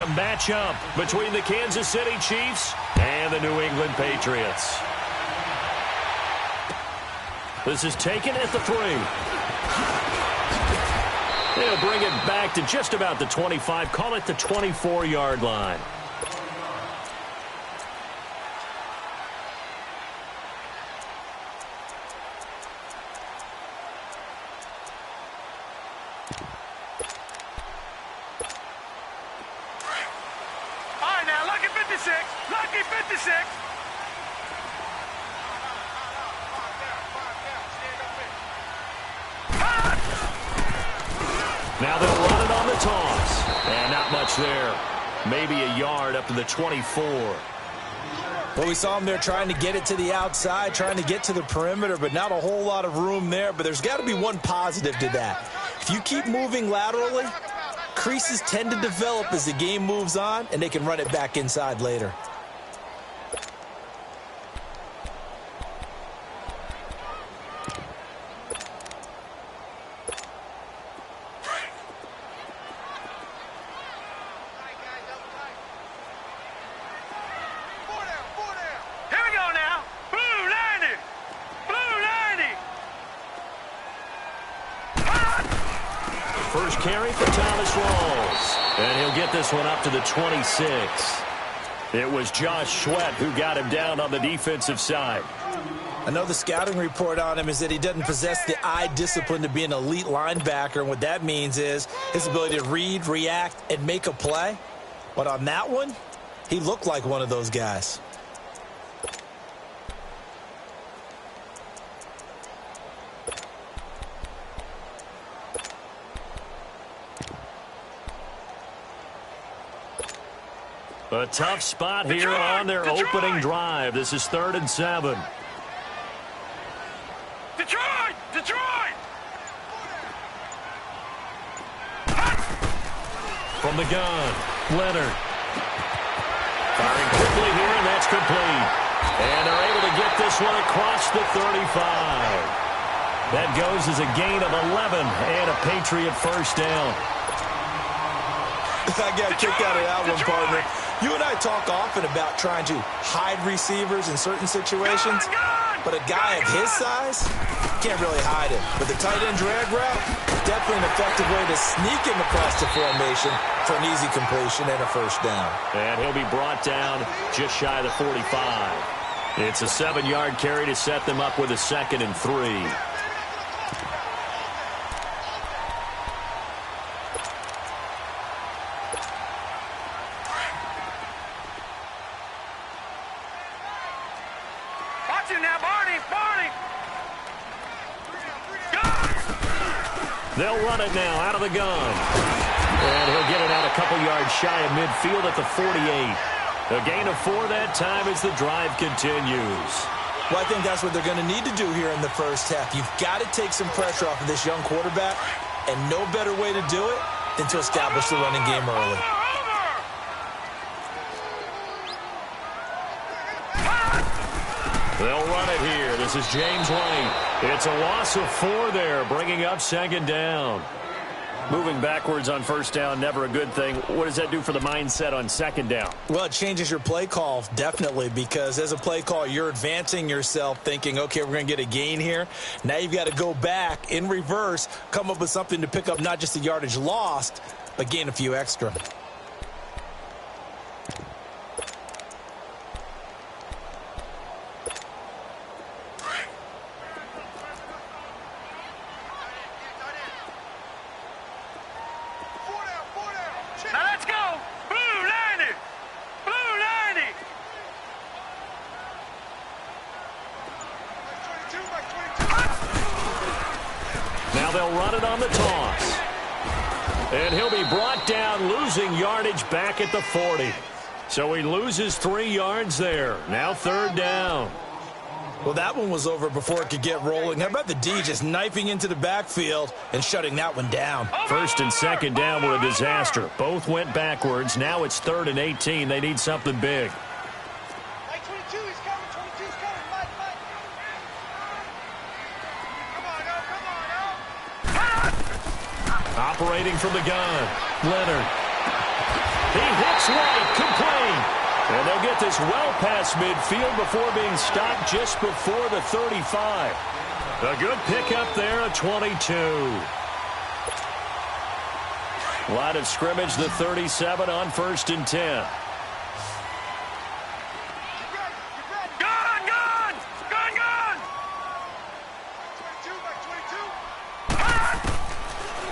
Matchup between the Kansas City Chiefs and the New England Patriots. This is taken at the 3. They'll bring it back to just about the 25, call it the 24-yard line. Lucky 56. Now they'll run it on the toss. And not much there. Maybe a yard up to the 24. Well, we saw him there trying to get it to the outside, trying to get to the perimeter, but not a whole lot of room there. But there's got to be one positive to that. If you keep moving laterally, creases tend to develop as the game moves on, and they can run it back inside later. First carry for Thomas Rawls. And he'll get this one up to the 26. It was Josh Sweat who got him down on the defensive side. I know the scouting report on him is that he doesn't possess the eye discipline to be an elite linebacker. And what that means is his ability to read, react, and make a play. But on that one, he looked like one of those guys. A tough spot here on their opening drive. This is 3rd and 7. Detroit! Detroit! From the gun, Leonard. Firing quickly here, and that's complete. And they're able to get this one across the 35. That goes as a gain of 11 and a Patriot first down. I got kicked out of that one, partner. You and I talk often about trying to hide receivers in certain situations, but a guy of his size can't really hide him. But the tight end drag route, definitely an effective way to sneak him across the formation for an easy completion and a first down. And he'll be brought down just shy of the 45. It's a 7-yard carry to set them up with a 2nd and 3. They'll run it now out of the gun. And he'll get it out a couple yards shy of midfield at the 48. A gain of 4 that time as the drive continues. Well, I think that's what they're going to need to do here in the first half. You've got to take some pressure off of this young quarterback, and no better way to do it than to establish the running game early. They'll run it here. This is James White. It's a loss of 4 there, bringing up 2nd down. Moving backwards on first down, never a good thing. What does that do for the mindset on 2nd down? Well, it changes your play call, definitely, because as a play call, you're advancing yourself thinking, okay, we're going to get a gain here. Now you've got to go back in reverse, come up with something to pick up not just the yardage lost, but gain a few extra. Now they'll run it on the toss. And he'll be brought down, losing yardage back at the 40. So he loses 3 yards there. Now 3rd down. Well, that one was over before it could get rolling. How about the D just knifing into the backfield and shutting that one down? 1st and 2nd down were a disaster. Both went backwards. Now it's 3rd and 18. They need something big. Operating from the gun, Leonard. He hits White, complete. And they'll get this well past midfield before being stopped just before the 35. A good pickup there, a 22. Line of scrimmage, the 37 on 1st and 10.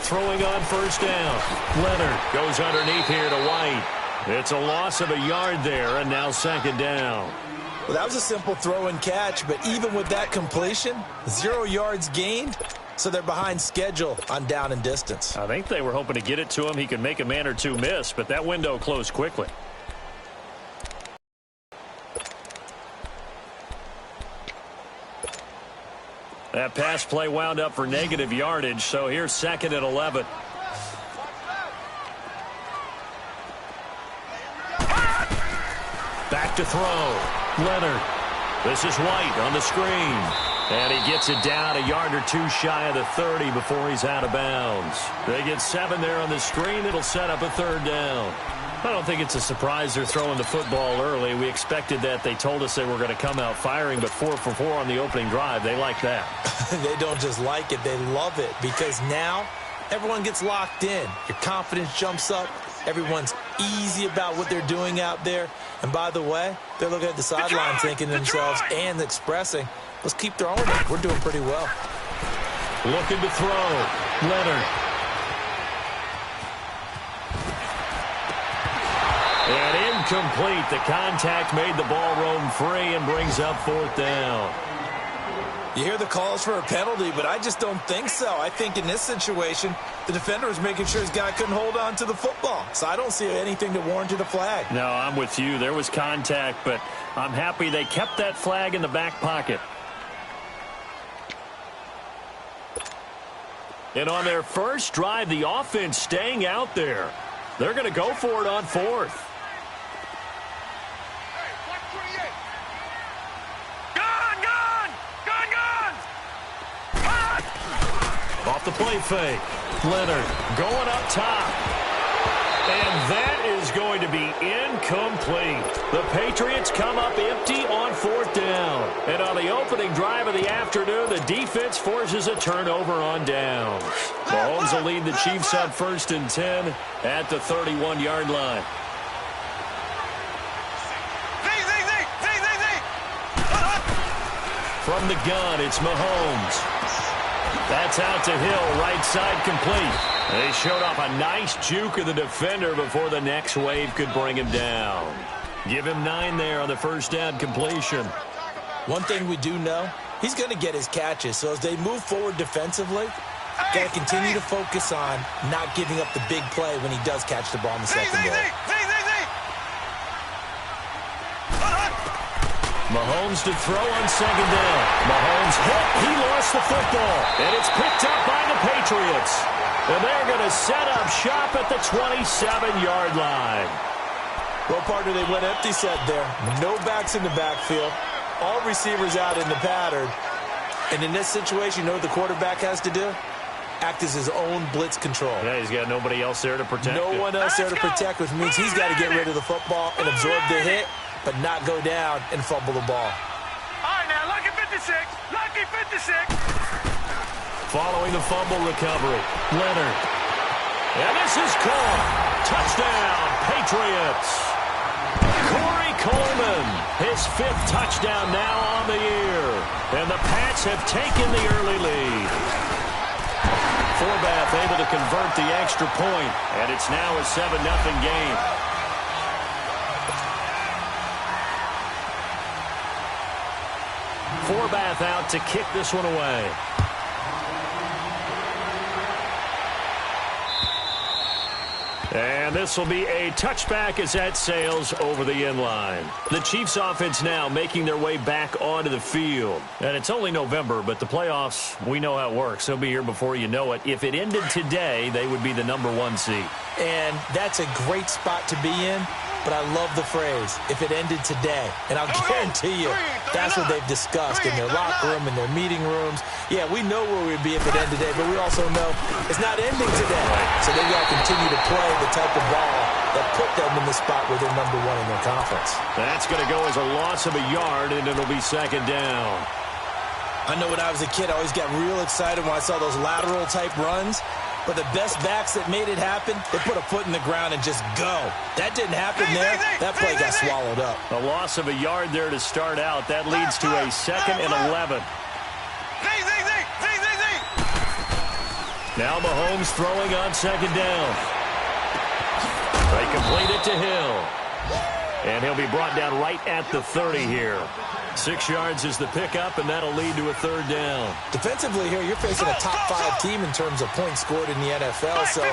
Throwing on 1st down. Leonard goes underneath here to White. It's a loss of a yard there, and now 2nd down. Well, that was a simple throw and catch, but even with that completion, 0 yards gained, so they're behind schedule on down and distance. I think they were hoping to get it to him. He could make a man or two miss, but that window closed quickly. That pass play wound up for negative yardage, so here's 2nd and 11. Back to throw. Leonard. This is White on the screen. And he gets it down a yard or two shy of the 30 before he's out of bounds. They get 7 there on the screen. It'll set up a 3rd down. I don't think it's a surprise they're throwing the football early. We expected that. They told us they were going to come out firing, but 4 for 4 on the opening drive. They like that. They don't just like it. They love it because now everyone gets locked in. Your confidence jumps up. Everyone's easy about what they're doing out there. And by the way, they're looking at the sideline thinking to themselves and expressing, let's keep throwing it. We're doing pretty well. Looking to throw. Leonard. And incomplete. The contact made the ball roam free and brings up 4th down. You hear the calls for a penalty, but I just don't think so. I think in this situation, the defender was making sure his guy couldn't hold on to the football. So I don't see anything to warrant a flag. No, I'm with you. There was contact, but I'm happy they kept that flag in the back pocket. And on their first drive, the offense staying out there. They're going to go for it on 4th. Off the play fake. Leonard going up top. And that is going to be incomplete. The Patriots come up empty on 4th down. And on the opening drive of the afternoon, the defense forces a turnover on downs. Mahomes will lead the Chiefs on 1st and 10 at the 31-yard line. From the gun, it's Mahomes. That's out to Hill, right side complete. They showed off a nice juke of the defender before the next wave could bring him down. Give him 9 there on the 1st down completion. One thing we do know, he's going to get his catches. So as they move forward defensively, got to continue to focus on not giving up the big play when he does catch the ball in the secondary. Mahomes to throw on 2nd down. Mahomes hit. He lost the football. And it's picked up by the Patriots. And they're going to set up shop at the 27-yard line. Well, partner, they went empty set there. No backs in the backfield. All receivers out in the pattern. And in this situation, you know what the quarterback has to do? Act as his own blitz control. Yeah, he's got nobody else there to protect No him. one else there to protect, which means he's got to get rid of the football and absorb the hit, but not go down and fumble the ball. All right, now, lucky 56. Lucky 56. Following the fumble recovery, Leonard. And this is caught. Touchdown, Patriots. Corey Coleman, his 5th touchdown now on the year. And the Pats have taken the early lead. Forbath able to convert the extra point, and it's now a 7-0 game. Forbath out to kick this one away. And this will be a touchback as that sails over the end line. The Chiefs offense now making their way back onto the field. And it's only November, but the playoffs, we know how it works. They'll be here before you know it. If it ended today, they would be the #1 seed. And that's a great spot to be in. But I love the phrase, if it ended today. And I'll guarantee you, that's what they've discussed in their locker room, in their meeting rooms. Yeah, we know where we'd be if it ended today, but we also know it's not ending today. So they've got to continue to play the type of ball that put them in the spot where they're #1 in their conference. That's going to go as a loss of a yard, and it'll be second down. I know when I was a kid, I always got real excited when I saw those lateral-type runs. But the best backs that made it happen, they put a foot in the ground and just go. That didn't happen there. That play got swallowed up. A loss of a yard there to start out. That leads to a 2nd and 11. Now Mahomes throwing on second down. They complete it to Hill. And he'll be brought down right at the 30 here. 6 yards is the pickup, and that'll lead to a 3rd down. Defensively here, you're facing a top-5 team in terms of points scored in the NFL. So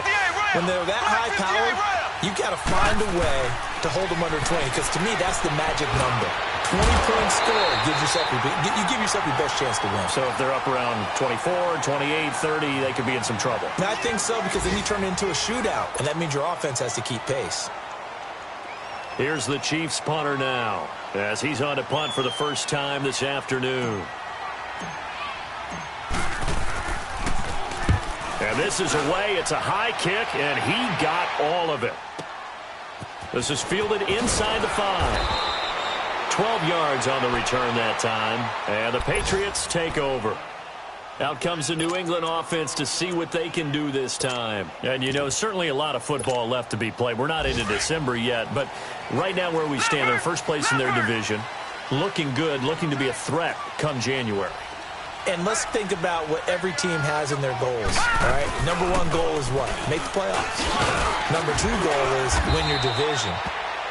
when they're that high-powered, you got to find a way to hold them under 20. Because to me, that's the magic number. 20-point score gives yourself you give yourself your best chance to win. So if they're up around 24, 28, 30, they could be in some trouble. And I think so, because then you turn it into a shootout, and that means your offense has to keep pace. Here's the Chiefs punter now, as he's on to punt for the first time this afternoon. And this is away. It's a high kick, and he got all of it. This is fielded inside the 5. 12 yards on the return that time, and the Patriots take over. Out comes the New England offense to see what they can do this time. And, you know, certainly a lot of football left to be played. We're not into December yet, but right now where we stand, they're first place in their division, looking good, looking to be a threat come January. And let's think about what every team has in their goals, all right? #1 goal is what? Make the playoffs. #2 goal is win your division.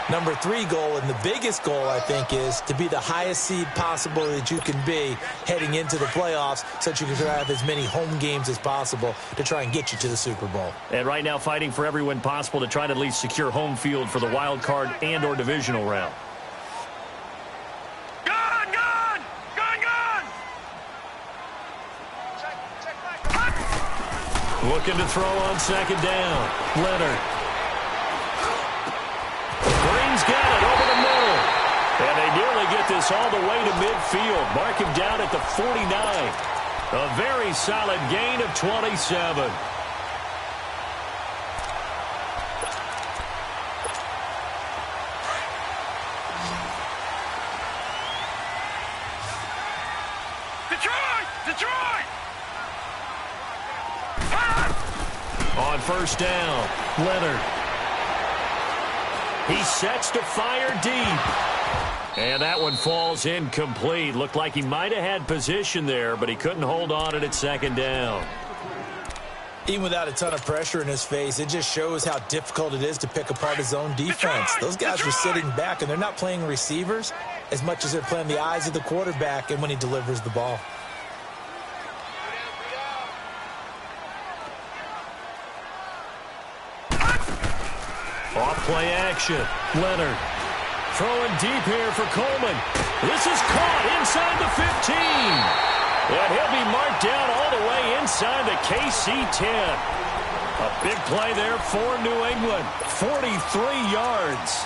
#3 goal, and the biggest goal, I think, is to be the highest seed possible that you can be heading into the playoffs so that you can have as many home games as possible to try and get you to the Super Bowl. And right now fighting for every win possible to try to at least secure home field for the wild card and or divisional round. Looking to throw on second down. Leonard. Green's got it over the middle. And they nearly get this all the way to midfield. Mark him down at the 49. A very solid gain of 27. Detroit! On first down, Leonard. He sets to fire deep. And that one falls incomplete. Looked like he might have had position there, but he couldn't hold on it at second down. Even without a ton of pressure in his face, it just shows how difficult it is to pick apart his own defense. Those guys are sitting back, and they're not playing receivers as much as they're playing the eyes of the quarterback and when he delivers the ball. Off play action. Leonard throwing deep here for Coleman. This is caught inside the 15. And he'll be marked down all the way inside the KC-10. A big play there for New England. 43 yards.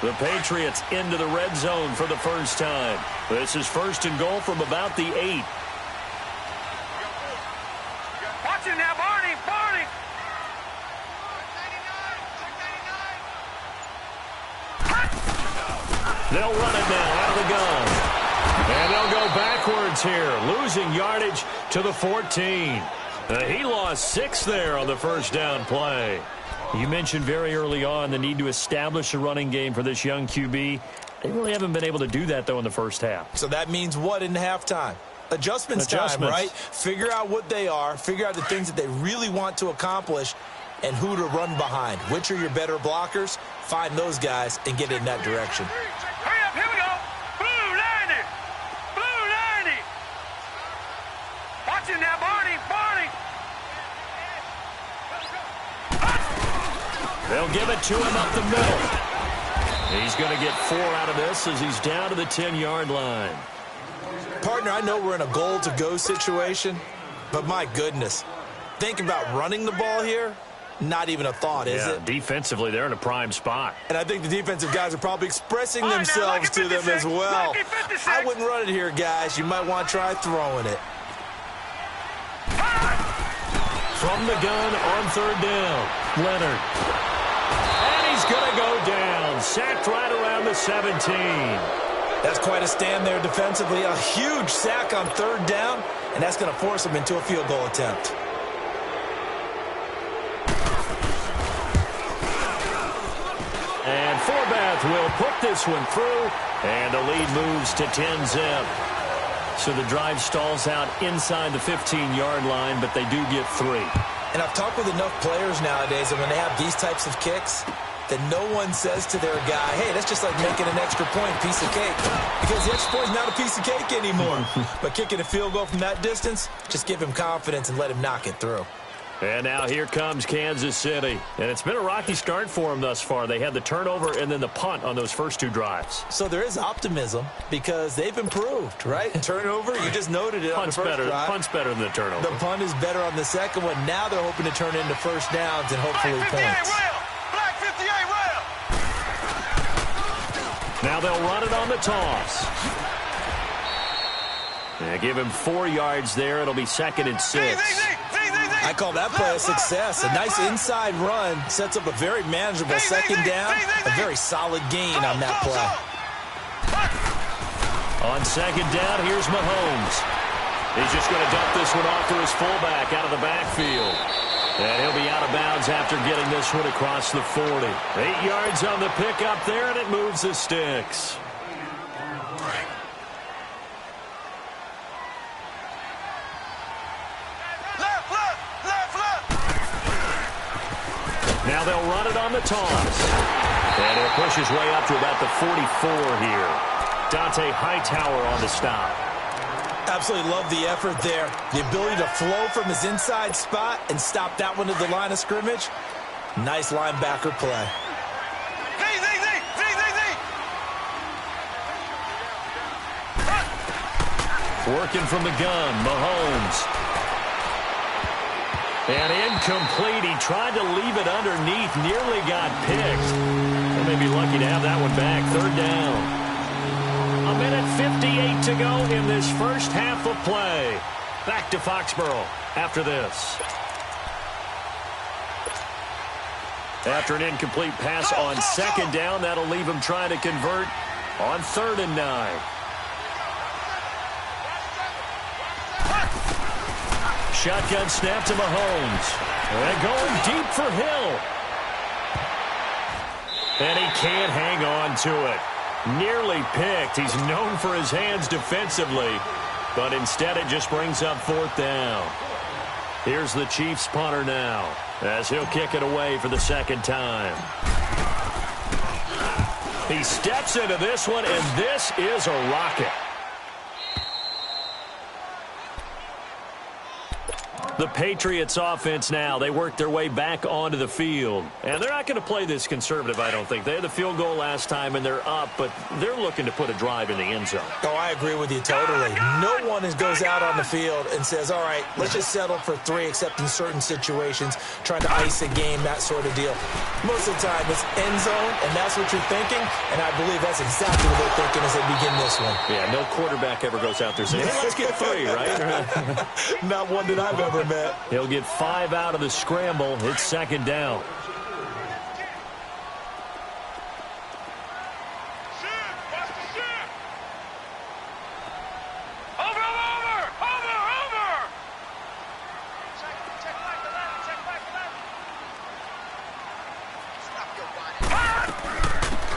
The Patriots into the red zone for the first time. This is first and goal from about the 8. Watch it now, Barney! They'll run it now out of the gun. And they'll go backwards here, losing yardage to the 14. He lost 6 there on the first down play. You mentioned very early on the need to establish a running game for this young QB. They really haven't been able to do that, though, in the first half. So that means what in halftime? Adjustments time, right? Figure out what they are, figure out the things that they really want to accomplish, and who to run behind. Which are your better blockers? Find those guys and get in that direction. Hurry up, here we go! Blue 90! Blue 90! Watch it now, Barney! They'll give it to him up the middle. He's going to get 4 out of this as he's down to the 10-yard line. Partner, I know we're in a goal-to-go situation, but my goodness, think about running the ball here. Not even a thought, is it? Defensively, they're in a prime spot. And I think the defensive guys are probably expressing themselves to them as well. I wouldn't run it here, guys. You might want to try throwing it. From the gun on third down, Leonard. And he's going to go down. Sacked right around the 17. That's quite a stand there defensively. A huge sack on third down, and that's going to force him into a field goal attempt. And Forbath will put this one through, and the lead moves to 10-zip. So the drive stalls out inside the 15-yard line, but they do get 3. And I've talked with enough players nowadays, and when they have these types of kicks, that no one says to their guy, hey, that's just like making an extra point, piece of cake. Because the extra point is not a piece of cake anymore. But kicking a field goal from that distance, just give him confidence and let him knock it through. And now here comes Kansas City. And it's been a rocky start for them thus far. They had the turnover and then the punt on those first 2 drives. So there is optimism because they've improved, right? Turnover, you just noted it on the first drive. Punt's better than the turnover. The punt is better on the second one. Now they're hoping to turn into first downs and hopefully points. Black 58 rail. Now they'll run it on the toss. Yeah, give him 4 yards there. It'll be 2nd and 6. I call that play a success. A nice inside run sets up a very manageable second down. A very solid gain on that play. On second down, here's Mahomes. He's just going to dump this one off to his fullback out of the backfield. And he'll be out of bounds after getting this one across the 40. 8 yards on the pickup there, and it moves the sticks. Now they'll run it on the toss. And he'll push his way up to about the 44 here. Dante Hightower on the stop. Absolutely love the effort there. The ability to flow from his inside spot and stop that one at the line of scrimmage. Nice linebacker play. Working from the gun, Mahomes. And incomplete. He tried to leave it underneath. Nearly got picked. They may be lucky to have that one back. Third down. 1:58 to go in this first half of play. Back to Foxborough after this. After an incomplete pass on second down, that'll leave him trying to convert on 3rd and 9. Shotgun snap to Mahomes. And going deep for Hill. And he can't hang on to it. Nearly picked. He's known for his hands defensively. But instead it just brings up 4th down. Here's the Chiefs punter now as he'll kick it away for the 2nd time. He steps into this one, and this is a rocket. The Patriots offense now, they work their way back onto the field. And they're not going to play this conservative, I don't think. They had the field goal last time, and they're up, but they're looking to put a drive in the end zone. Oh, I agree with you totally. No one goes out on the field and says, all right, let's just settle for 3, except in certain situations, trying to ice a game, that sort of deal. Most of the time, it's end zone, and that's what you're thinking, and I believe that's exactly what they're thinking as they begin this one. Yeah, no quarterback ever goes out there saying, hey, let's get 3, right? Not one that I've ever met. He'll get 5 out of the scramble. It's 2nd down.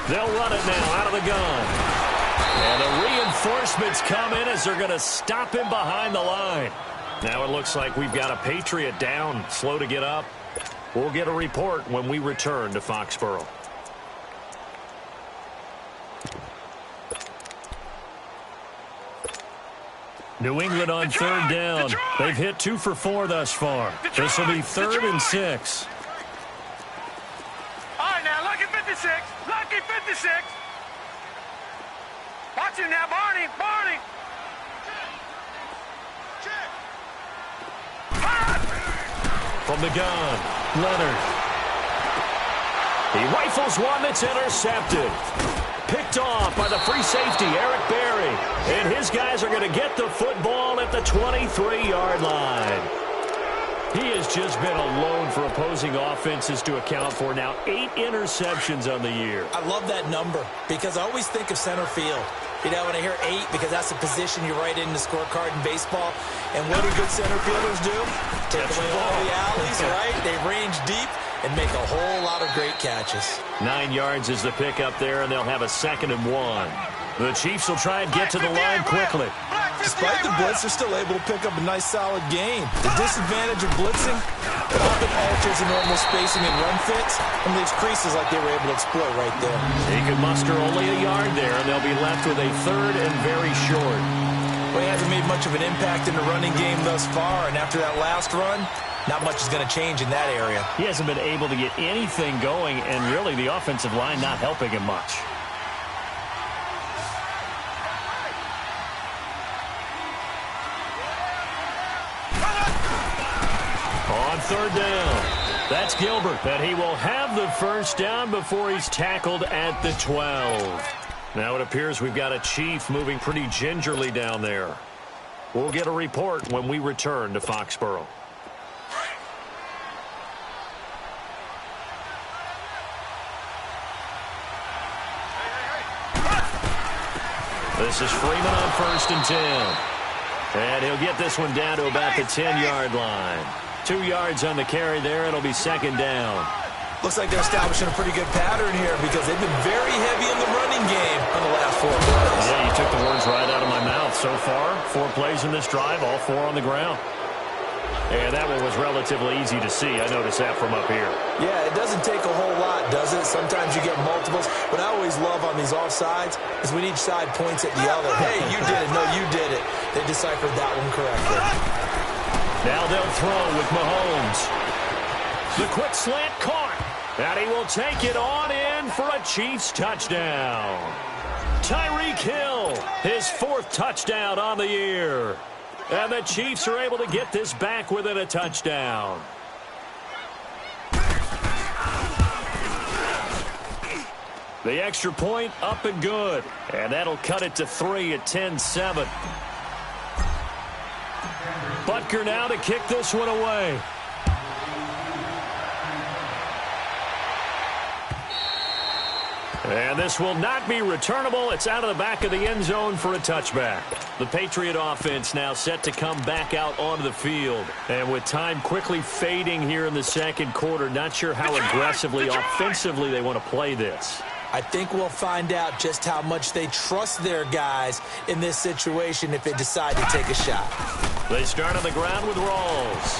They'll run it now out of the gun. And the reinforcements come in as they're going to stop him behind the line. Now it looks like we've got a Patriot down, slow to get up. We'll get a report when we return to Foxborough. New England on 3rd down. They've hit 2 for 4 thus far. This will be 3rd and 6. All right, now, lucky 56. Lucky 56. Watch him now, Barney. Barney. From the gun, Leonard. He rifles one that's intercepted. Picked off by the free safety, Eric Berry. And his guys are going to get the football at the 23-yard line. He has just been alone for opposing offenses to account for now 8 interceptions on the year. I love that number because I always think of center field. You know, when I hear 8, because that's the position you write in the scorecard in baseball. And what do good center fielders do? Take away all the alleys, right? They range deep and make a whole lot of great catches. 9 yards is the pickup there, and they'll have a 2nd and 1. The Chiefs will try and get to the line quickly. Despite the blitz, they're still able to pick up a nice, solid gain. The disadvantage of blitzing, it often alters the normal spacing and run fits and leaves creases like they were able to exploit right there. He could muster only a yard there, and they'll be left with a 3rd and very short. Well, he hasn't made much of an impact in the running game thus far, and after that last run, not much is going to change in that area. He hasn't been able to get anything going, and really the offensive line not helping him much. On 3rd down, that's Gilbert, and he will have the 1st down before he's tackled at the 12. Now it appears we've got a Chief moving pretty gingerly down there. We'll get a report when we return to Foxborough. This is Freeman on 1st and 10. And he'll get this one down to about the 10-yard line. 2 yards on the carry there. It'll be 2nd down. Looks like they're establishing a pretty good pattern here because they've been very heavy in the running game on the last 4 plays. Yeah, you took the words right out of my mouth. So far, 4 plays in this drive, all 4 on the ground. And that one was relatively easy to see. I noticed that from up here. Yeah, it doesn't take a whole lot, does it? Sometimes you get multiples. What I always love on these offsides is when each side points at the other. Hey, you did it. No, you did it. They deciphered that one correctly. Now they'll throw with Mahomes. The quick slant caught. And he will take it on in for a Chiefs touchdown. Tyreek Hill, his 4th touchdown on the year. And the Chiefs are able to get this back within a touchdown. The extra point up and good. And that'll cut it to 3 at 10-7. Butker now to kick this one away. And this will not be returnable. It's out of the back of the end zone for a touchback. The Patriot offense now set to come back out onto the field. And with time quickly fading here in the 2nd quarter, not sure how aggressively, offensively they want to play this. I think we'll find out just how much they trust their guys in this situation if they decide to take a shot. They start on the ground with Rawls.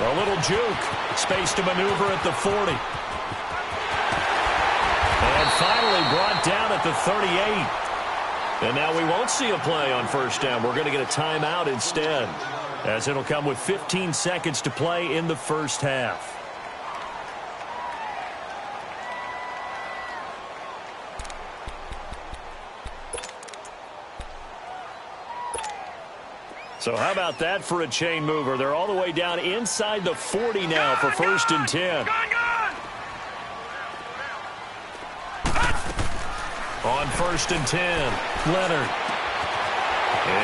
A little juke. Space to maneuver at the 40. And finally brought down at the 38. And now we won't see a play on 1st down. We're going to get a timeout instead, as it'll come with 15 seconds to play in the 1st half. So how about that for a chain mover? They're all the way down inside the 40 now for 1st and 10. On 1st and 10, Leonard.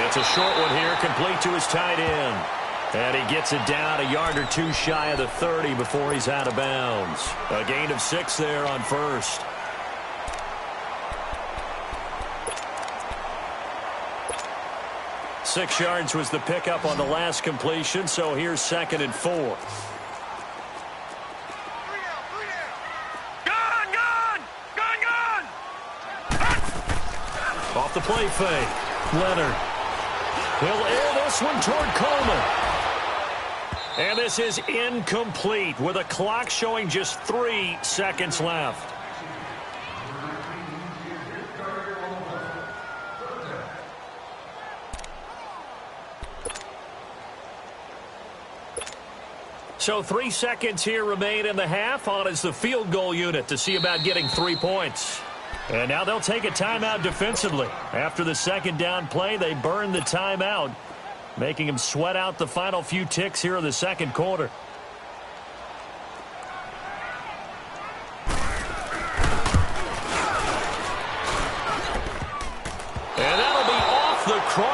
It's a short one here, complete to his tight end. And he gets it down a yard or 2 shy of the 30 before he's out of bounds. A gain of 6 there on 1st. Six yards was the pickup on the last completion, so here's 2nd and 4. Off the play fake, Leonard. He'll air this one toward Coleman. And this is incomplete with a clock showing just 3 seconds left. So 3 seconds here remain in the half. On is the field goal unit to see about getting 3 points. And now they'll take a timeout defensively. After the 2nd down play, they burn the timeout, making them sweat out the final few ticks here in the 2nd quarter.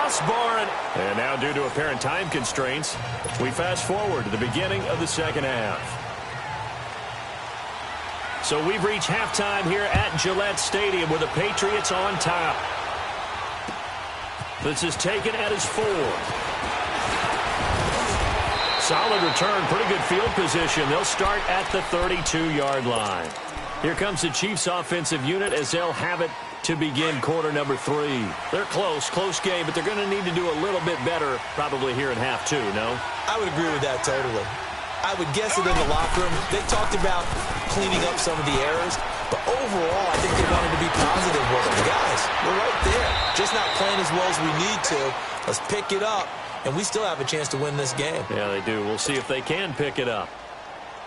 crossbar. And now, due to apparent time constraints, we fast forward to the beginning of the second half. So we've reached halftime here at Gillette Stadium with the Patriots on top. This is taken at his 4. Solid return, pretty good field position. They'll start at the 32-yard line. Here comes the Chiefs offensive unit as they'll have it to begin quarter number 3. They're close game, but they're going to need to do a little bit better probably here in half 2, no? I would agree with that totally. I would guess that in the locker room, they talked about cleaning up some of the errors, but overall, I think they wanted to be positive with them. Guys, we're right there. Just not playing as well as we need to. Let's pick it up, and we still have a chance to win this game. Yeah, they do. We'll see if they can pick it up.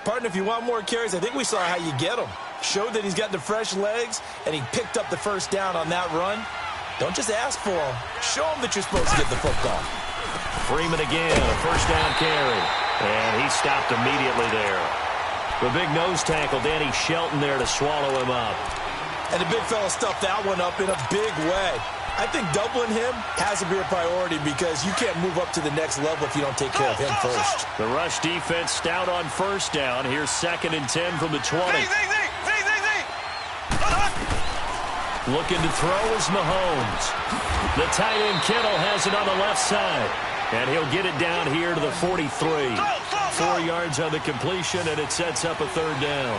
Partner, if you want more carries, I think we saw how you get them. Showed that he's got the fresh legs, and he picked up the first down on that run. Don't just ask for him. Show him that you're supposed to get the football. Freeman again, a first down carry. And he stopped immediately there. The big nose tackle, Danny Shelton there to swallow him up. And the big fella stuffed that one up in a big way. I think doubling him has to be a priority because you can't move up to the next level if you don't take care of him first. The rush defense stout on first down. Here's 2nd and 10 from the 20. Looking to throw is Mahomes. The tight end Kittle has it on the left side. And he'll get it down here to the 43. 4 yards on the completion, and it sets up a 3rd down.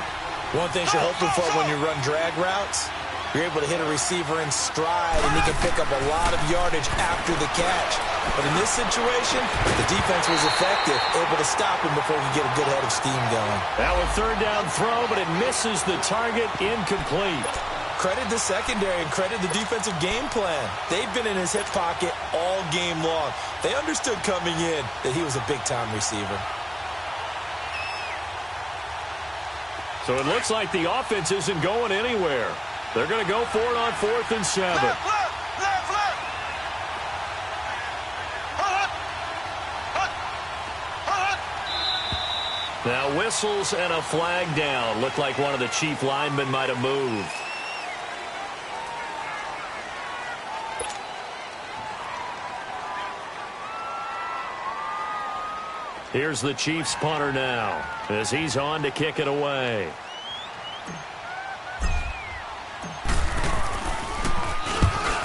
One thing you're hoping for when you run drag routes, you're able to hit a receiver in stride, and he can pick up a lot of yardage after the catch. But in this situation, the defense was effective, able to stop him before he could get a good head of steam going. Now a 3rd down throw, but it misses the target, incomplete. Credit the secondary and credit the defensive game plan. They've been in his hip pocket all game long. They understood coming in that he was a big-time receiver. So it looks like the offense isn't going anywhere. They're going to go for it on 4th and 7. Now whistles and a flag down. Looked like one of the Chief linemen might have moved. Here's the Chiefs punter now as he's on to kick it away.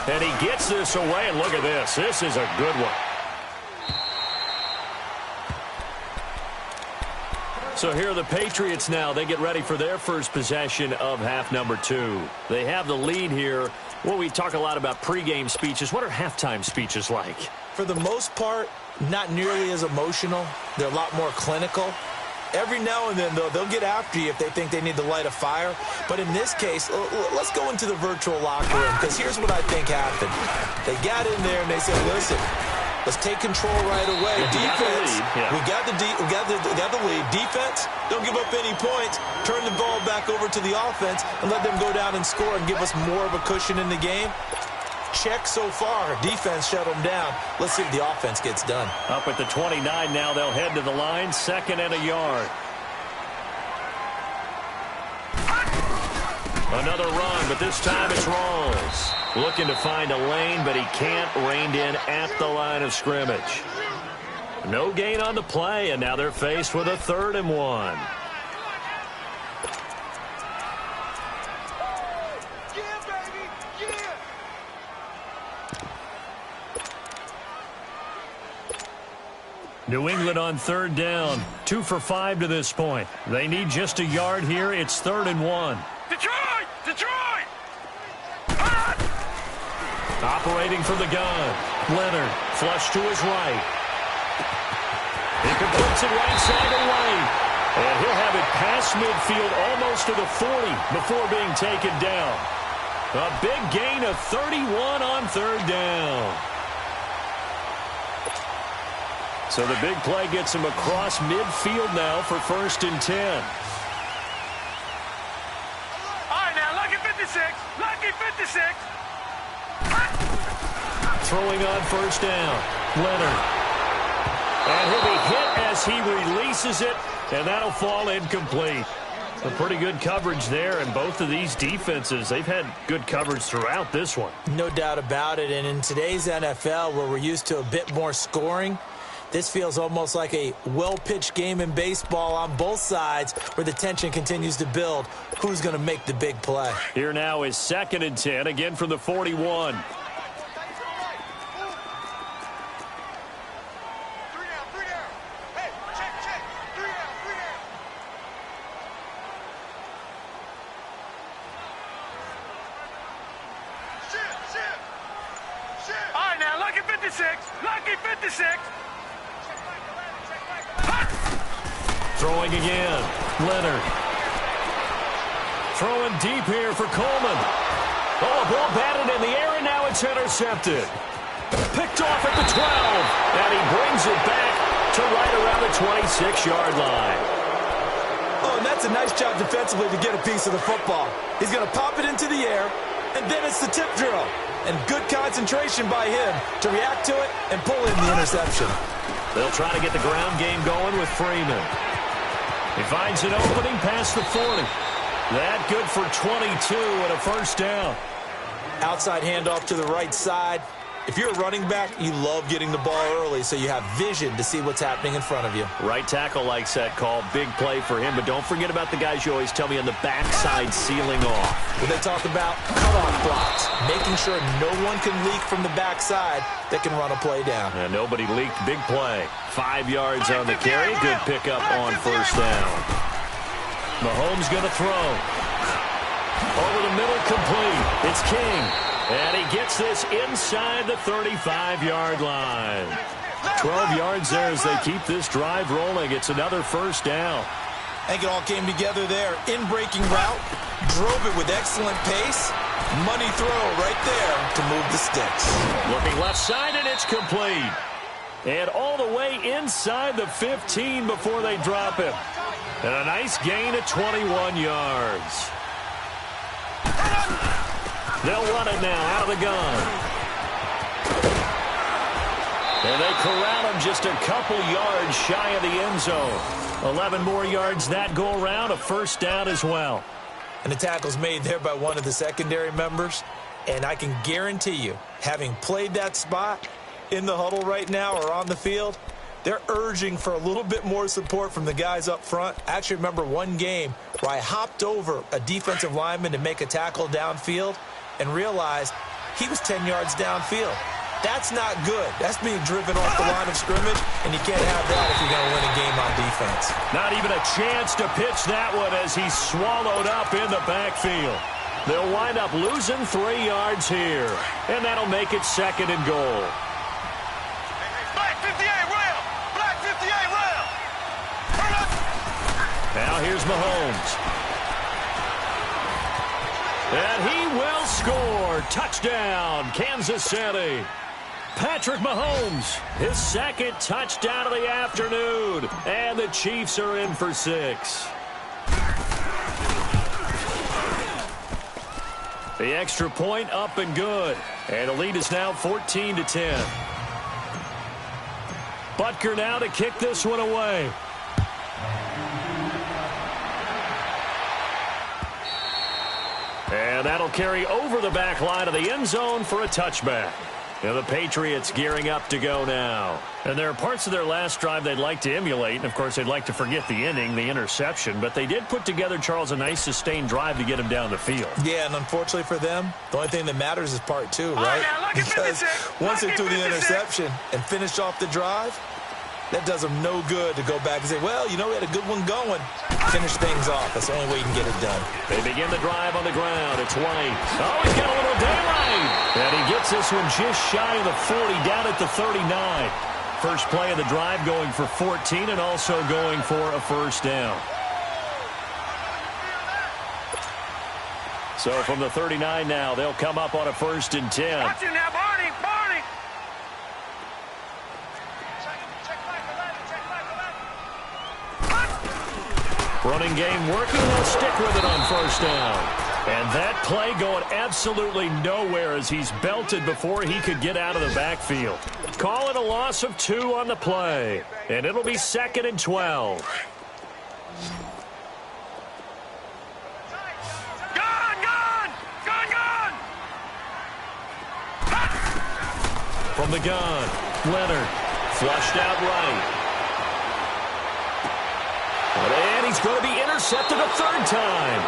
And he gets this away, and look at this. This is a good one. So here are the Patriots now. They get ready for their first possession of half number 2. They have the lead here. Well, we talk a lot about pregame speeches. What are halftime speeches like? For the most part, not nearly as emotional. They're a lot more clinical. Every now and then, though, they'll get after you if they think they need to light a fire. But in this case, let's go into the virtual locker room, because here's what I think happened. They got in there and they said, listen, let's take control right away. Defense, we got the lead. Defense, don't give up any points. Turn the ball back over to the offense and let them go down and score and give us more of a cushion in the game. Check so far. Defense shut them down. Let's see if the offense gets done. Up at the 29 now. They'll head to the line. 2nd and a yard. Another run, but this time it's Rawls. Looking to find a lane, but he can't. Reined in at the line of scrimmage. No gain on the play, and now they're faced with a 3rd and 1. New England on 3rd down. 2 for 5 to this point. They need just a yard here. It's 3rd and 1. Detroit! Detroit! Operating from the gun. Leonard, flush to his right. He completes it right side away. And he'll have it past midfield almost to the 40 before being taken down. A big gain of 31 on 3rd down. So the big play gets him across midfield now for 1st and 10. All right, now, lucky 56. Lucky 56. Throwing on 1st down. Leonard. And he'll be hit as he releases it, and that'll fall incomplete. Some pretty good coverage there, and both of these defenses, they've had good coverage throughout this one. No doubt about it, and in today's NFL, where we're used to a bit more scoring, this feels almost like a well-pitched game in baseball on both sides where the tension continues to build. Who's going to make the big play? Here now is 2nd and 10, again from the 41. All right, now, lucky 56. Lucky 56. Throwing again. Leonard. Throwing deep here for Coleman. Oh, a ball batted in the air, and now it's intercepted. Picked off at the 12. And he brings it back to right around the 26-yard line. Oh, and that's a nice job defensively to get a piece of the football. He's going to pop it into the air, and then it's the tip drill. And good concentration by him to react to it and pull in the interception. They'll try to get the ground game going with Freeman. He finds an opening past the 40. That good for 22 and a first down. Outside handoff to the right side. If you're a running back, you love getting the ball early so you have vision to see what's happening in front of you. Right tackle likes that call. Big play for him, but don't forget about the guys you always tell me on the backside sealing off. Well, they talk about cutoff blocks, making sure no one can leak from the backside that can run a play down. And nobody leaked. Big play. 5 yards on the carry. Good pickup on first down. Mahomes going to throw. Over the middle, complete. It's King. And he gets this inside the 35-yard line. 12 yards there as they keep this drive rolling. It's another first down. I think it all came together there. In-breaking route, drove it with excellent pace. Money throw right there to move the sticks. Looking left side, and it's complete. And all the way inside the 15 before they drop him. And a nice gain of 21 yards. They'll run it now out of the gun. And they corral him just a couple yards shy of the end zone. 11 more yards that go around, a first down as well. And the tackle's made there by one of the secondary members. And I can guarantee you, having played that spot in the huddle right now or on the field, they're urging for a little bit more support from the guys up front. I actually remember one game where I hopped over a defensive lineman to make a tackle downfield and realized he was 10 yards downfield. That's not good. That's being driven off the line of scrimmage, and you can't have that if you're going to win a game on defense. Not even a chance to pitch that one as he's swallowed up in the backfield. They'll wind up losing 3 yards here, and that'll make it 2nd and goal. Black 58 rail. Black 58 rail. Now here's Mahomes. And he will score. Touchdown, Kansas City. Patrick Mahomes, his 2nd touchdown of the afternoon. And the Chiefs are in for 6. The extra point up and good. And the lead is now 14-10. Butker now to kick this one away. And that'll carry over the back line of the end zone for a touchback. And the Patriots gearing up to go now. And there are parts of their last drive they'd like to emulate. And, of course, they'd like to forget the inning, the interception. But they did put together, Charles, a nice sustained drive to get him down the field. Yeah, and unfortunately for them, the only thing that matters is part 2, right? Because once they threw the interception and finished off the drive, that does them no good to go back and say, well, you know, we had a good one going. Finish things off. That's the only way you can get it done. They begin the drive on the ground. It's White. Oh, he's got a little daylight. And he gets this one just shy of the 40, down at the 39. First play of the drive going for 14 and also going for a first down. So from the 39 now, they'll come up on a 1st and 10. Watch it now, Barney. Barney. Running game working. They'll stick with it on first down. And that play going absolutely nowhere as he's belted before he could get out of the backfield. Call it a loss of 2 on the play. And it'll be 2nd and 12. from the gun. Leonard flushed out right. And he's going to be intercepted a third time.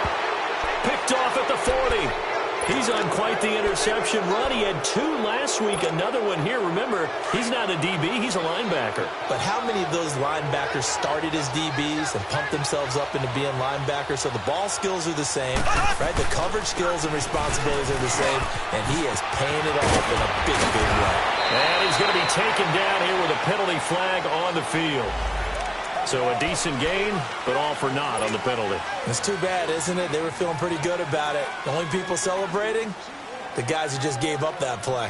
Picked off at the 40. He's on quite the interception run. He had 2 last week, another one here. Remember, he's not a DB, he's a linebacker. But how many of those linebackers started as DBs and pumped themselves up into being linebackers? So the ball skills are the same, right? The coverage skills and responsibilities are the same, and he is paying it off in a big, big way. And he's going to be taken down here with a penalty flag on the field. So a decent gain, but all for naught on the penalty. It's too bad, isn't it? They were feeling pretty good about it. The only people celebrating, the guys who just gave up that play.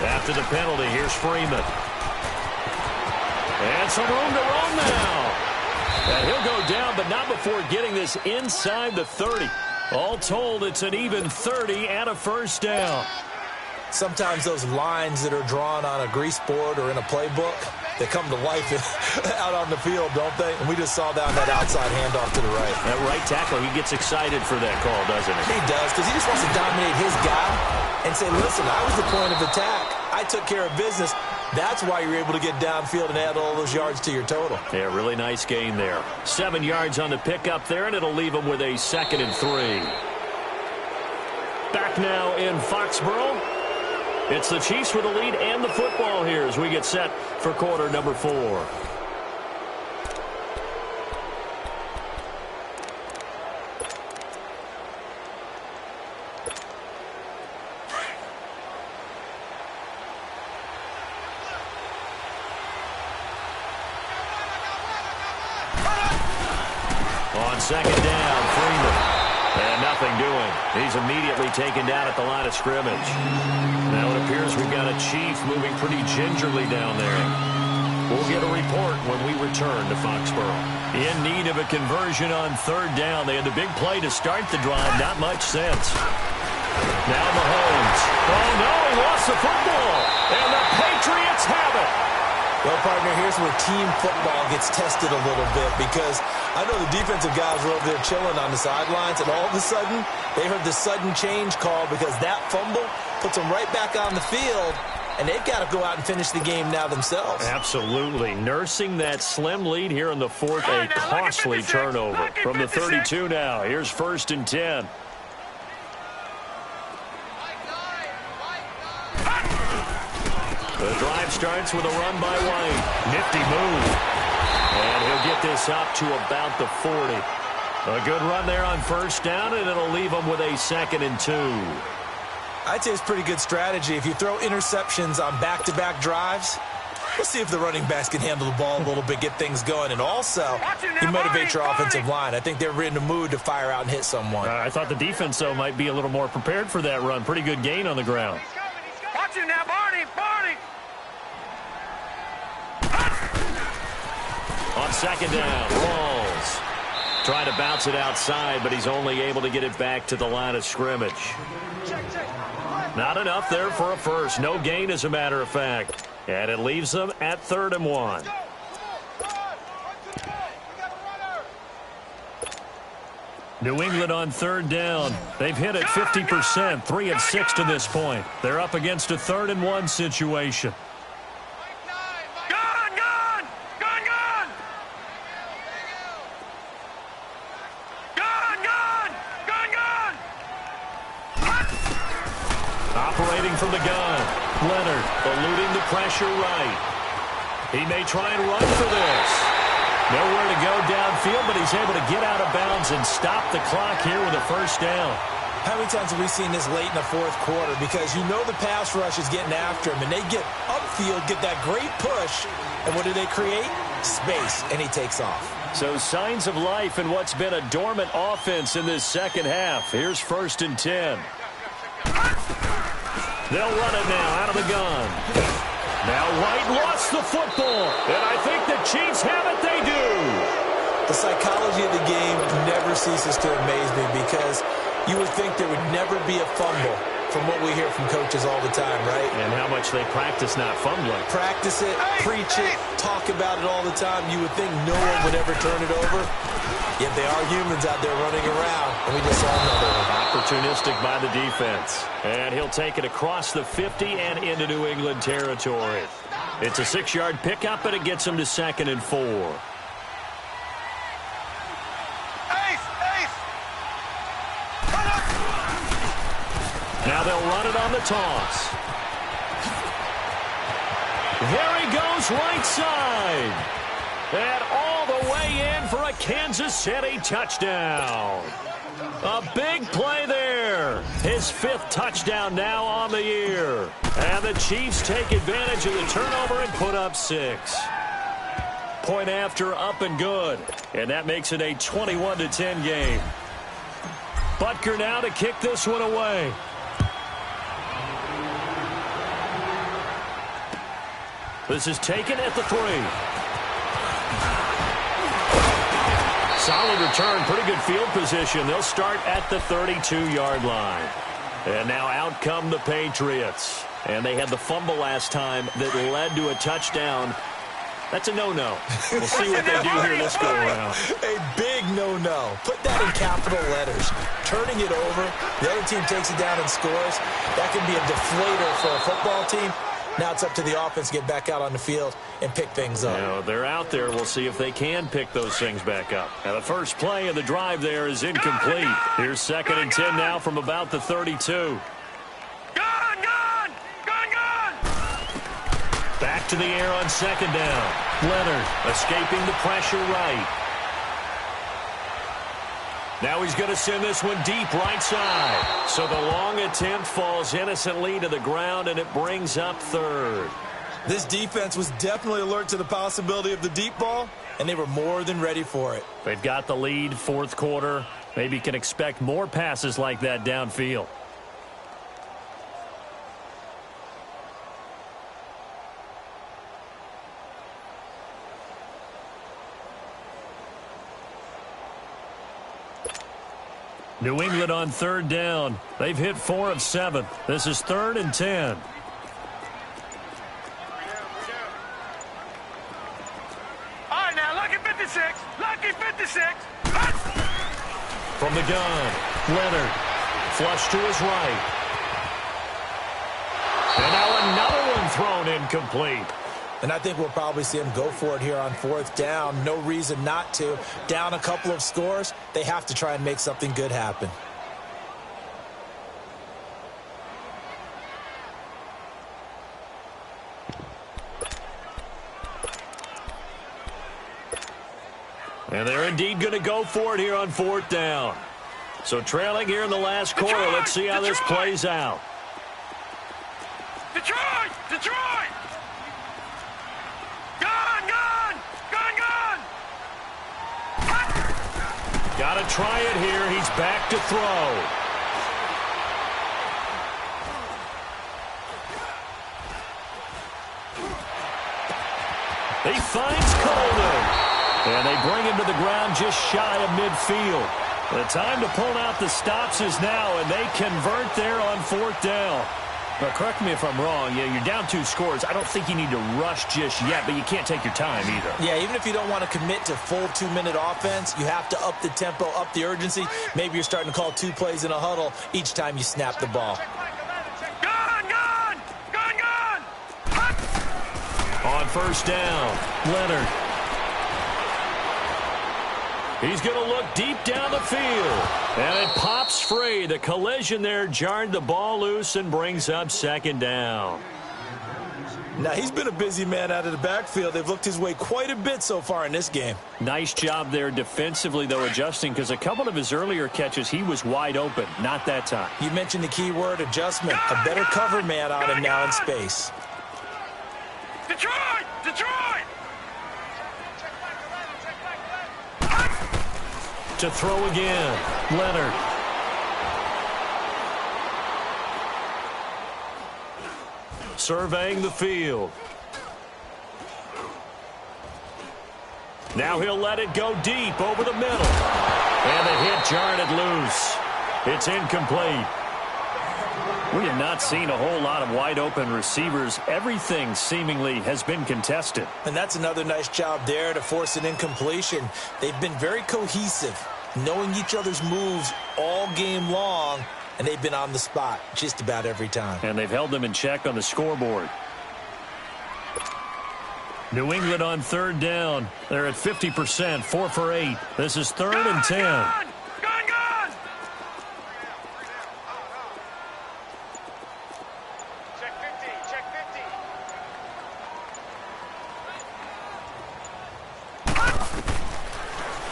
After the penalty, here's Freeman. And some room to roam now. And he'll go down, but not before getting this inside the 30. All told, it's an even 30 and a first down. Sometimes those lines that are drawn on a grease board or in a playbook, they come to life out on the field, don't they? And we just saw that on that outside handoff to the right. That right tackle, he gets excited for that call, doesn't he? He does, because he just wants to dominate his guy and say, listen, I was the point of attack. I took care of business. That's why you're able to get downfield and add all those yards to your total. Yeah, really nice gain there. 7 yards on the pickup there, and it'll leave them with a 2nd and 3. Back now in Foxborough. It's the Chiefs with the lead and the football here as we get set for quarter number 4. On 2nd down, Freeman. And nothing doing. He's immediately taken down at the line of scrimmage. Now it appears we've got a Chief moving pretty gingerly down there. We'll get a report when we return to Foxborough. In need of a conversion on 3rd down. They had the big play to start the drive. Not much sense. Now Mahomes. Oh, no, he lost the football. And the Patriots have it. Well, partner, here's where team football gets tested a little bit, because I know the defensive guys were over there chilling on the sidelines, and all of a sudden, they heard the sudden change call because that fumble puts them right back on the field, and they've got to go out and finish the game now themselves. Absolutely. Nursing that slim lead here in the 4th, a costly turnover. From the 32 now, here's 1st and 10. The drive starts with a run by White. Nifty move. And he'll get this up to about the 40. A good run there on 1st down, and it'll leave him with a 2nd and 2. I'd say it's pretty good strategy. If you throw interceptions on back-to-back drives, we'll see if the running backs can handle the ball a little bit, get things going. And also, you motivate your offensive line. I think they're in the mood to fire out and hit someone. I thought the defense, though, might be a little more prepared for that run. Pretty good gain on the ground. Watch it now, Barney, Barney. On 2nd down, Rawls trying to bounce it outside, but he's only able to get it back to the line of scrimmage. Not enough there for a first. No gain, as a matter of fact. And it leaves them at 3rd and 1. New England on 3rd down. They've hit it 50%, 3 of 6 to this point. They're up against a 3rd and 1 situation. Operating from the gun. Leonard eluding the pressure right. He may try and run for this. Nowhere to go downfield, but he's able to get out of bounds and stop the clock here with a 1st down. How many times have we seen this late in the 4th quarter? Because you know the pass rush is getting after him, and they get upfield, get that great push, and what do they create? Space, and he takes off. So signs of life in what's been a dormant offense in this 2nd half. Here's 1st and 10. They'll run it now out of the gun. Now White lost the football, and I think the Chiefs have it. They do. The psychology of the game never ceases to amaze me, because you would think there would never be a fumble from what we hear from coaches all the time, right? And how much they practice not fumbling. Practice it, preach it, talk about it all the time. You would think no one would ever turn it over. Yet they are humans out there running around, and we just saw another one. Opportunistic by the defense. And he'll take it across the 50 and into New England territory. It's a 6-yard pickup, and it gets him to 2nd and 4. Now they'll run it on the toss. There he goes right side. And all the way in for a Kansas City touchdown. A big play there. His 5th touchdown now on the year. And the Chiefs take advantage of the turnover and put up 6. Point after, up and good. And that makes it a 21-10 game. Butker now to kick this one away. This is taken at the 3. Solid return, pretty good field position. They'll start at the 32-yard line. And now out come the Patriots. And they had the fumble last time that led to a touchdown. That's a no-no. We'll see what they do here this go-around. A big no-no. Put that in capital letters. Turning it over, the other team takes it down and scores. That can be a deflator for a football team. Now it's up to the offense to get back out on the field and pick things up. Now, they're out there. We'll see if they can pick those things back up. Now, the first play of the drive there is incomplete. Here's 2nd and 10 now from about the 32. Back to the air on 2nd down. Leonard escaping the pressure right. Now he's going to send this one deep right side. So the long attempt falls innocently to the ground, and it brings up 3rd. This defense was definitely alert to the possibility of the deep ball, and they were more than ready for it. They've got the lead, 4th quarter. Maybe can expect more passes like that downfield. New England on 3rd down. They've hit 4 of 7. This is 3rd and 10. All right, now, lucky 56. Lucky 56. From the gun, Leonard. Flush to his right. And now another one thrown incomplete. And I think we'll probably see him go for it here on 4th down. No reason not to. Down a couple of scores, they have to try and make something good happen. And they're indeed going to go for it here on 4th down. So trailing here in the last quarter. Let's see how this plays out. Detroit! Detroit! Gun! Gun! Gun! Gun! Got to try it here. He's back to throw. He finds Coleman. And they bring him to the ground just shy of midfield. The time to pull out the stops is now, and they convert there on 4th down. But correct me if I'm wrong. You're down 2 scores. I don't think you need to rush just yet, but you can't take your time either. Yeah, even if you don't want to commit to full 2-minute offense, you have to up the tempo, up the urgency. Maybe you're starting to call 2 plays in a huddle each time you snap the ball. Gun! Gun! Gun! Gun! On 1st down, Leonard. He's going to look deep down the field. And it pops free. The collision there jarred the ball loose and brings up 2nd down. Now, he's been a busy man out of the backfield. They've looked his way quite a bit so far in this game. Nice job there defensively, though, adjusting, because a couple of his earlier catches, he was wide open. Not that time. You mentioned the key word, adjustment. A better cover man on him now in space. Detroit! Detroit! To throw again, Leonard. Surveying the field. Now he'll let it go deep over the middle. And the hit jarred it loose. It's incomplete. We have not seen a whole lot of wide-open receivers. Everything seemingly has been contested. And that's another nice job there to force an incompletion. They've been very cohesive, knowing each other's moves all game long, and they've been on the spot just about every time. And they've held them in check on the scoreboard. New England on third down. They're at 50%, 4 for 8. This is 3rd and 10. Gone! Check 50, check 50.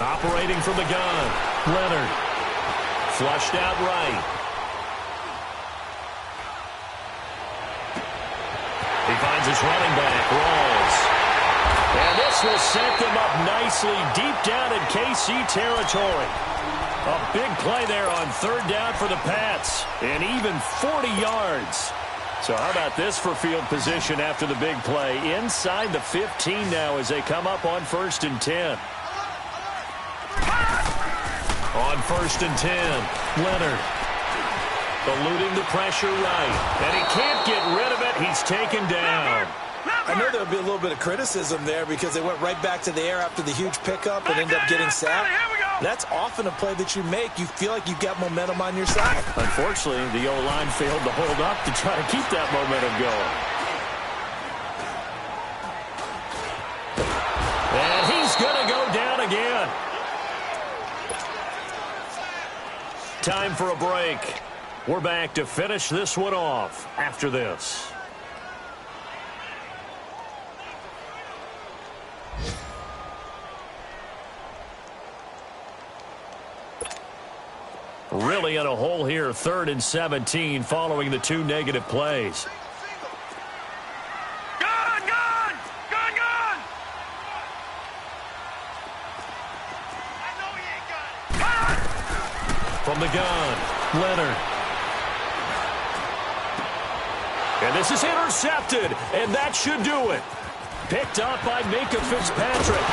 Operating from the gun. Leonard. Flushed out right. He finds his running back. Rolls. And this will set them up nicely deep down in KC territory. A big play there on third down for the Pats. And even 40 yards. So how about this for field position after the big play? Inside the 15 now as they come up on 1st and 10. On 1st and 10, Leonard. Eluding the pressure right. And he can't get rid of it. He's taken down. I know there'll be a little bit of criticism there because they went right back to the air after the huge pickup and ended up getting sacked. That's often a play that you make. You feel like you've got momentum on your side. Unfortunately, the O-line failed to hold up to try to keep that momentum going. And he's going to go down again. Time for a break. We're back to finish this one off after this. Really in a hole here, 3rd and 17 following the 2 negative plays. Gone! I know he ain't got it. From the gun, Leonard. And this is intercepted, and that should do it. Picked up by Minka Fitzpatrick.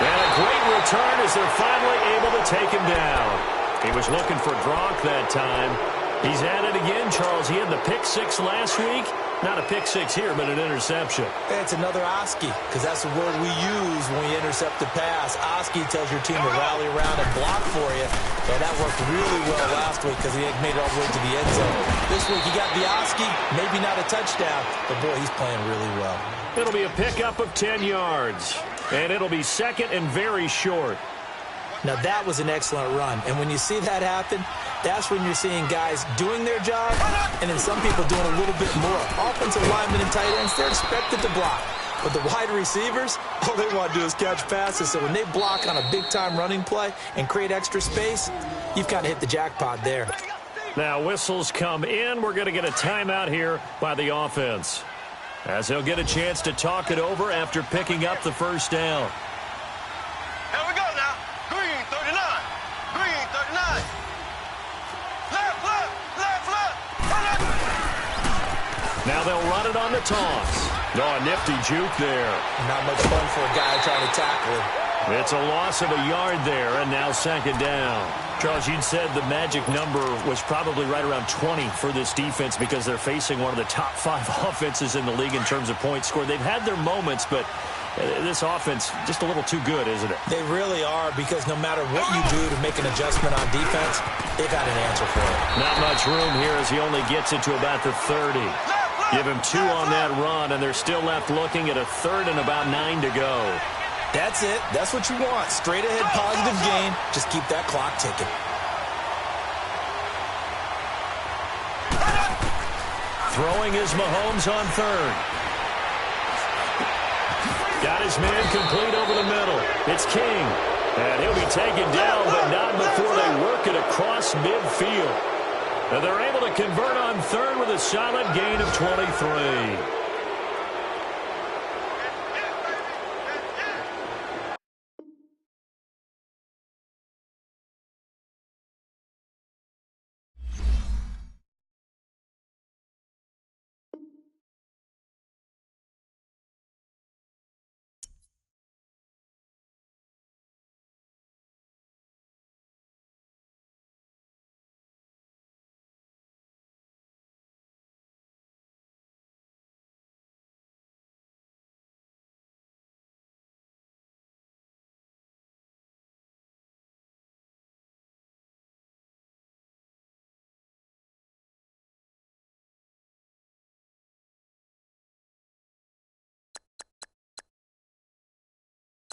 And a great return as they're finally able to take him down. He was looking for Gronk that time. He's at it again, Charles. He had the pick 6 last week. Not a pick 6 here, but an interception. It's another Oski, because that's the word we use when we intercept the pass. Oski tells your team to rally around and block for you. And that worked really well last week because he made it all the way to the end zone. This week he got the Oski, maybe not a touchdown, but boy, he's playing really well. It'll be a pickup of 10 yards. And it'll be 2nd and very short. Now, that was an excellent run. And when you see that happen, that's when you're seeing guys doing their job and then some people doing a little bit more. Offensive linemen and tight ends, they're expected to block. But the wide receivers, all they want to do is catch passes. So when they block on a big-time running play and create extra space, you've kind of hit the jackpot there. Now, whistles come in. We're going to get a timeout here by the offense, as he'll get a chance to talk it over after picking up the first down. Here we go now. Green 39. Green 39. Left. Now they'll run it on the toss. Oh, a nifty juke there. Not much fun for a guy trying to tackle him. It's a loss of a yard there, and now 2nd down. Charles, you'd said the magic number was probably right around 20 for this defense because they're facing one of the top 5 offenses in the league in terms of points scored. They've had their moments, but this offense just a little too good, isn't it? They really are, because no matter what you do to make an adjustment on defense, they've got an answer for it. Not much room here as he only gets it to about the 30. Give him 2 on that run, and they're still left looking at a 3rd and about 9 to go. That's it. That's what you want. Straight ahead positive gain. Just keep that clock ticking. Throwing is Mahomes on 3rd. Got his man complete over the middle. It's King. And he'll be taken down, but not before they work it across midfield. And they're able to convert on 3rd with a solid gain of 23.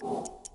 it.